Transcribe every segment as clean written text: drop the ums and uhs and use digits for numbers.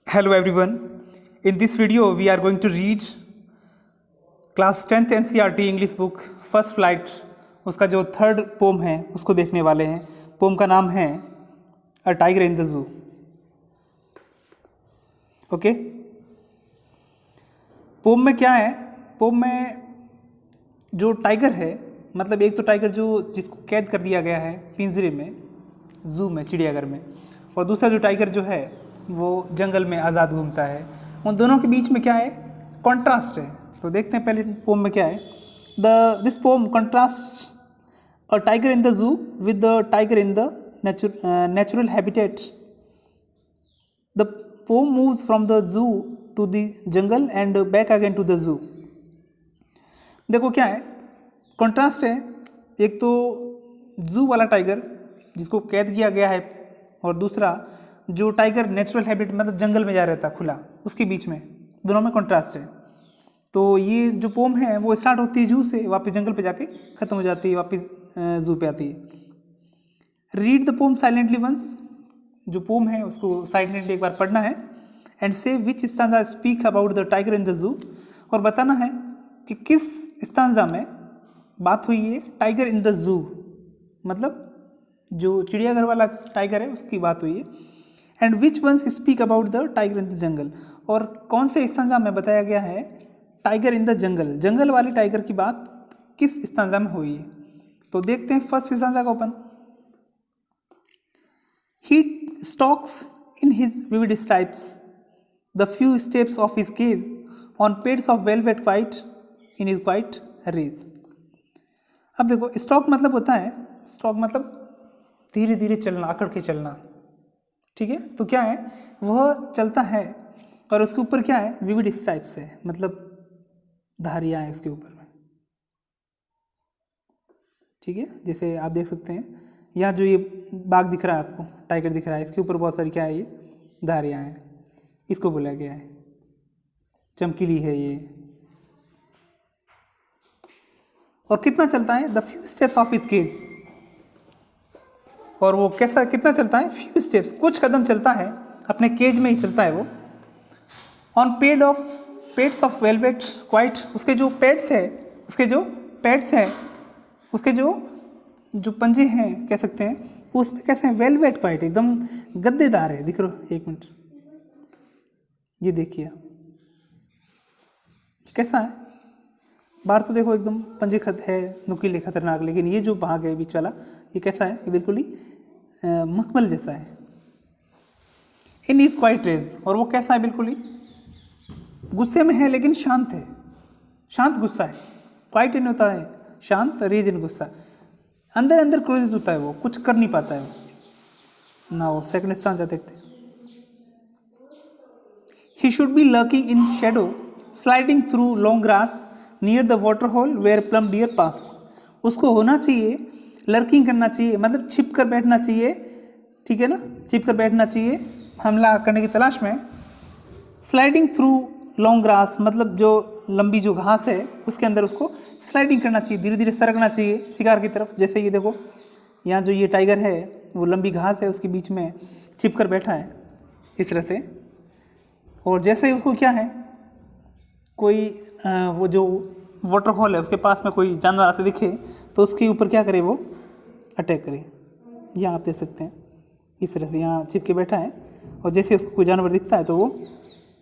Hello everyone. In this video we are going to read class 10th NCERT English book first flight. उसका जो third pome है उसको देखने वाले हैं। पोम का नाम है a tiger in the zoo. Okay, poem में क्या है? पोम में जो टाइगर है, मतलब एक तो टाइगर जिसको कैद कर दिया गया है पिंजरे में, जू में, चिड़ियाघर में, और दूसरा जो टाइगर जो है वो जंगल में आज़ाद घूमता है। उन दोनों के बीच में क्या है? कॉन्ट्रास्ट है। तो देखते हैं पहले पोम में क्या है। This poem contrast a tiger in the zoo with the tiger in the natural habitat. The poem moves from the zoo to the jungle and back again to the zoo. देखो क्या है, contrast है। एक तो जू वाला tiger जिसको कैद किया गया है, और दूसरा जो टाइगर नेचुरल हैबिट मतलब जंगल में जा रहता खुला, उसके बीच में, दोनों में कॉन्ट्रास्ट है। तो ये जो पोम है वो स्टार्ट होती है जू से, वापस जंगल पे जाके ख़त्म हो जाती है, वापस जू पे आती है। Read the poem silently once. जो पोम है उसको साइलेंटली एक बार पढ़ना है। And say which stanza speak about the tiger in the zoo, और बताना है कि किस स्टांजा में बात हुई है टाइगर इन द जू, मतलब जो चिड़ियाघर वाला टाइगर है उसकी बात हुई है। And which ones speak about the tiger in the jungle, और कौन से स्टांजा में बताया गया है टाइगर इन द जंगल, जंगल वाली टाइगर की बात किस स्टांजा में हुई है। तो देखते हैं फर्स्ट स्टांजा का open. He stalks in his vivid stripes the few steps of his cave on pads of velvet quiet in his quiet rage. अब देखो, स्टॉक मतलब होता है, स्टॉक मतलब धीरे धीरे चलना, अकड़ के चलना, ठीक है। तो क्या है, वह चलता है और उसके ऊपर क्या है, विविड स्ट्राइप्स है, मतलब धारियाँ हैं उसके ऊपर में, ठीक है। जैसे आप देख सकते हैं यहाँ जो ये बाघ दिख रहा है आपको, टाइगर दिख रहा है, इसके ऊपर बहुत सारी क्या है, ये धारियाँ हैं, इसको बोला गया है, चमकीली है ये। और कितना चलता है, the few steps of his cage, और वो कैसा, कितना चलता है, फ्यू स्टेप्स, कुछ कदम चलता है, अपने केज में ही चलता है वो। On pads of velvet quite, उसके जो पेड्स है, उसके जो पेड्स हैं, उसके जो पंजे हैं कह सकते हैं, उसमें कैसे हैं, वेलवेट क्वाइट, एकदम गद्देदार है। दिख रहा, एक मिनट, ये देखिए कैसा है। बाहर तो देखो एकदम पंजे खत है, नुकीले, खतरनाक, लेकिन ये जो भाग है बीच वाला, ये कैसा है, ये बिल्कुल ही मखमल जैसा है। इन इज क्वाइट रेज, और वो कैसा है, बिल्कुल ही गुस्से में है, लेकिन शांत है, शांत गुस्सा है। क्वाइट इन होता है शांत, रेज इन गुस्सा, अंदर अंदर क्रोधित होता है, वो कुछ कर नहीं पाता है वो ना। वो सेकंड स्थान जा देखते हैं। He should be lurking in shadow sliding through long grass near the water hole where plump deer pass. उसको होना चाहिए, लर्किंग करना चाहिए, मतलब छिप कर बैठना चाहिए, ठीक है ना, छिप कर बैठना चाहिए हमला करने की तलाश में। स्लाइडिंग थ्रू लॉन्ग ग्रास, मतलब जो लंबी जो घास है उसके अंदर उसको स्लाइडिंग करना चाहिए, धीरे धीरे सरकना चाहिए शिकार की तरफ। जैसे ये देखो, यहाँ जो ये टाइगर है वो लंबी घास है उसके बीच में छिप कर बैठा है इस तरह से। और जैसे ही उसको क्या है, कोई वो जो वाटरफॉल है उसके पास में कोई जानवर आते दिखे तो उसके ऊपर क्या करे, वो अटैक करे। यहाँ आप देख सकते हैं इस तरह से यहाँ छिप के बैठा है, और जैसे उसको कोई जानवर दिखता है तो वो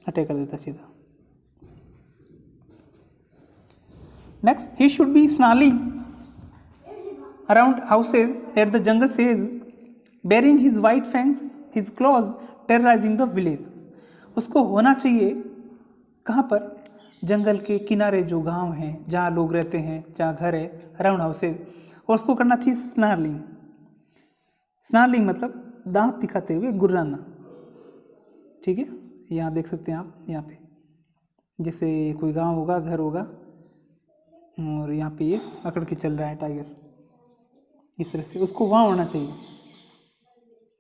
अटैक कर देता है सीधा। Next, he should be snarling around houses at the jungle edge baring his white fangs his claws terrorising the village. उसको होना चाहिए कहाँ पर, जंगल के किनारे जो गांव हैं जहाँ लोग रहते हैं, जहाँ घर है, अराउंड हाउसेज, और उसको करना चाहिए स्नार्लिंग। स्नार्लिंग मतलब दांत दिखाते हुए गुर्राना, ठीक है। यहाँ देख सकते हैं आप, यहाँ पे जैसे कोई गांव होगा, घर होगा, और यहाँ पे ये अकड़ के चल रहा है टाइगर, इस तरह से उसको वहाँ होना चाहिए।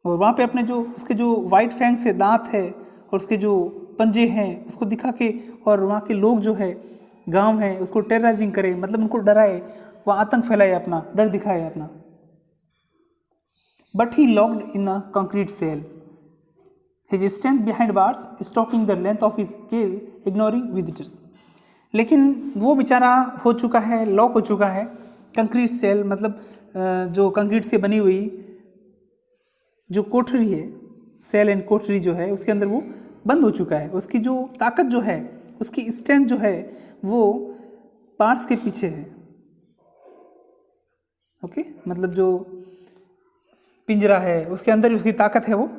और वहाँ पे अपने जो उसके जो वाइट फैंग्स है, दांत है, और उसके जो पंजे हैं उसको दिखा के, और वहाँ के लोग जो है, गांव है, उसको टेरराइजिंग करे, मतलब उनको डराए, वह आतंक फैलाए, अपना डर दिखाए अपना। But he locked in a concrete cell his strength behind bars stalking the length of his cage ignoring visitors. लेकिन वो बेचारा हो चुका है, लॉक हो चुका है। कंक्रीट सेल मतलब जो कंक्रीट से बनी हुई जो कोठरी है, सेल एंड कोठरी जो है, उसके अंदर वो बंद हो चुका है। उसकी जो ताकत जो है, उसकी स्ट्रेंथ जो है वो बार्स के पीछे है। ओके, मतलब जो पिंजरा है उसके अंदर ही उसकी ताकत है वो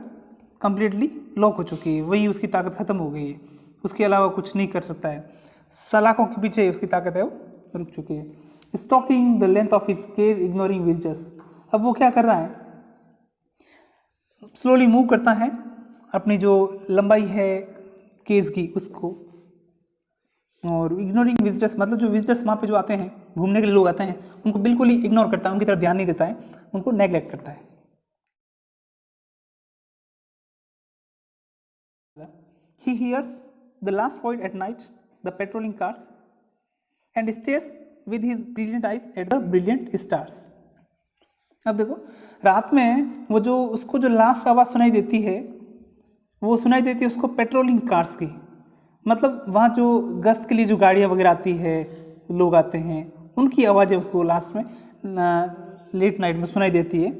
कंप्लीटली लॉक हो चुकी है, वही उसकी ताकत ख़त्म हो गई है, उसके अलावा कुछ नहीं कर सकता है। सलाखों के पीछे उसकी ताकत है वो रुक चुकी है। Stalking the length of his cage ignoring visitors. अब वो क्या कर रहा है, स्लोली मूव करता है अपनी जो लंबाई है केज की उसको, और इग्नोरिंग विजिटर्स मतलब जो विजिटर्स वहाँ पे जो आते हैं, घूमने के लिए लोग आते हैं, उनको बिल्कुल ही इग्नोर करता है, उनकी तरफ ध्यान नहीं देता है, उनको नेग्लेक्ट करता है। He hears the last point at night, the patrolling cars, and stares with his brilliant eyes at the brilliant stars. अब देखो, रात में वो जो उसको जो लास्ट आवाज़ सुनाई देती है, वो सुनाई देती है उसको पेट्रोलिंग कार्स की। मतलब वहाँ जो गश्त के लिए जो गाड़ियाँ वगैरह आती है, लोग आते हैं, उनकी आवाज़ें उसको लास्ट में लेट नाइट में सुनाई देती है।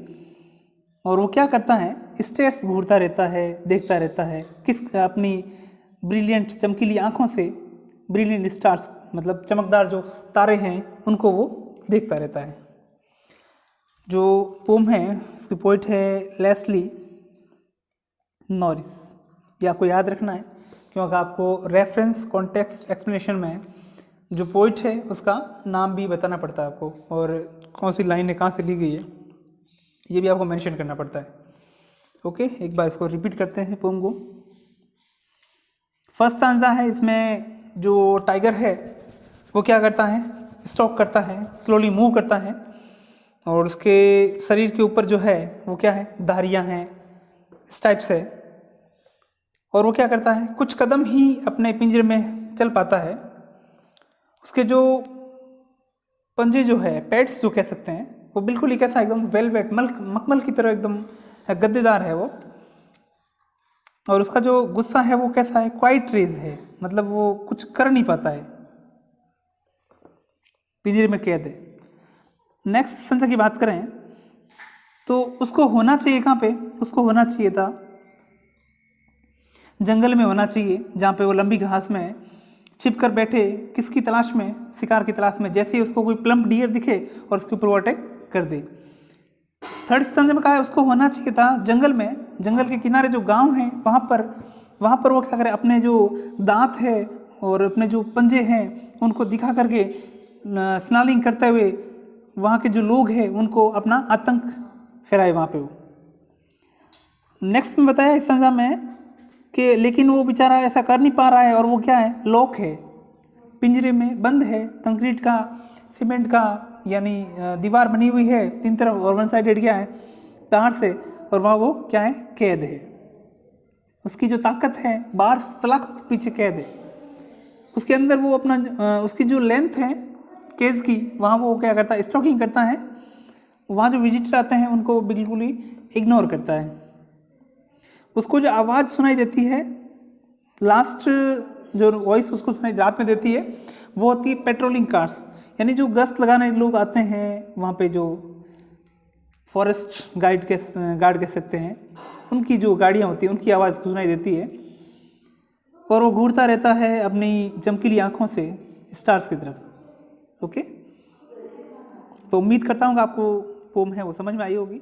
और वो क्या करता है, स्टेयर्स घूरता रहता है, देखता रहता है, किस अपनी ब्रिलियंट चमकीली आँखों से ब्रिलियंट स्टार्स मतलब चमकदार जो तारे हैं उनको वो देखता रहता है। जो पोम है उसकी पोइट है लेस्ली नॉरिस। ये आपको याद रखना है क्योंकि आपको रेफरेंस कॉन्टेक्स्ट एक्सप्लेनेशन में जो पोइट है उसका नाम भी बताना पड़ता है आपको, और कौन सी लाइन है कहाँ से ली गई है ये भी आपको मेंशन करना पड़ता है। ओके, एक बार इसको रिपीट करते हैं पोम को। फर्स्ट स्टांजा है, इसमें जो टाइगर है वो क्या करता है, स्टॉक करता है, स्लोली मूव करता है, और उसके शरीर के ऊपर जो है वो क्या है, धारियाँ हैं इस टाइप से। और वो क्या करता है, कुछ कदम ही अपने पिंजरे में चल पाता है। उसके जो पंजे जो है, पैड्स जो कह सकते हैं, वो बिल्कुल ही कैसा एकदम वेलवेट मखमल की तरह एकदम गद्देदार है वो। और उसका जो गुस्सा है वो कैसा है, क्वाइट रेज है, मतलब वो कुछ कर नहीं पाता है, पिंजरे में कैद है। नेक्स्ट संख्या की बात करें तो उसको होना चाहिए कहाँ पे, उसको होना चाहिए था जंगल में होना चाहिए, जहाँ पे वो लंबी घास में छिप कर बैठे, किसकी तलाश में, शिकार की तलाश में। जैसे ही उसको कोई प्लम्प डियर दिखे और उसके ऊपर वो अटैक कर दे। थर्ड संख्या में कहा है उसको होना चाहिए था जंगल में, जंगल के किनारे जो गांव हैं वहाँ पर वो क्या करे, अपने जो दांत है और अपने जो पंजे हैं उनको दिखा करके स्नालिंग करते हुए वहाँ के जो लोग हैं उनको अपना आतंक फैलाए वहाँ पे वो। नेक्स्ट में बताया इस संख्या में कि लेकिन वो बेचारा ऐसा कर नहीं पा रहा है, और वो क्या है, लॉक है, पिंजरे में बंद है, कंक्रीट का सीमेंट का यानी दीवार बनी हुई है तीन तरफ, और वन साइडेड क्या है तार से, और वहाँ वो क्या है, कैद है। उसकी जो ताकत है बाहर सलाखों के पीछे कैद है। उसके अंदर वो अपना उसकी जो लेंथ है केज की, वहाँ वो क्या करता है, स्टॉकिंग करता है। वहाँ जो विजिटर आते हैं उनको बिल्कुल ही इग्नोर करता है। उसको जो आवाज़ सुनाई देती है, लास्ट जो वॉइस उसको सुनाई रात में देती है, वो होती है पेट्रोलिंग कार्स, यानी जो गश्त लगाने लोग आते हैं वहाँ पे, जो फॉरेस्ट गार्ड कह सकते हैं, उनकी जो गाड़ियाँ होती हैं उनकी आवाज़ सुनाई देती है। और वो घूरता रहता है अपनी चमकीली आँखों से स्टार्स की तरफ। ओके, तो उम्मीद करता हूँ कि आपको पोम है वो समझ में आई होगी।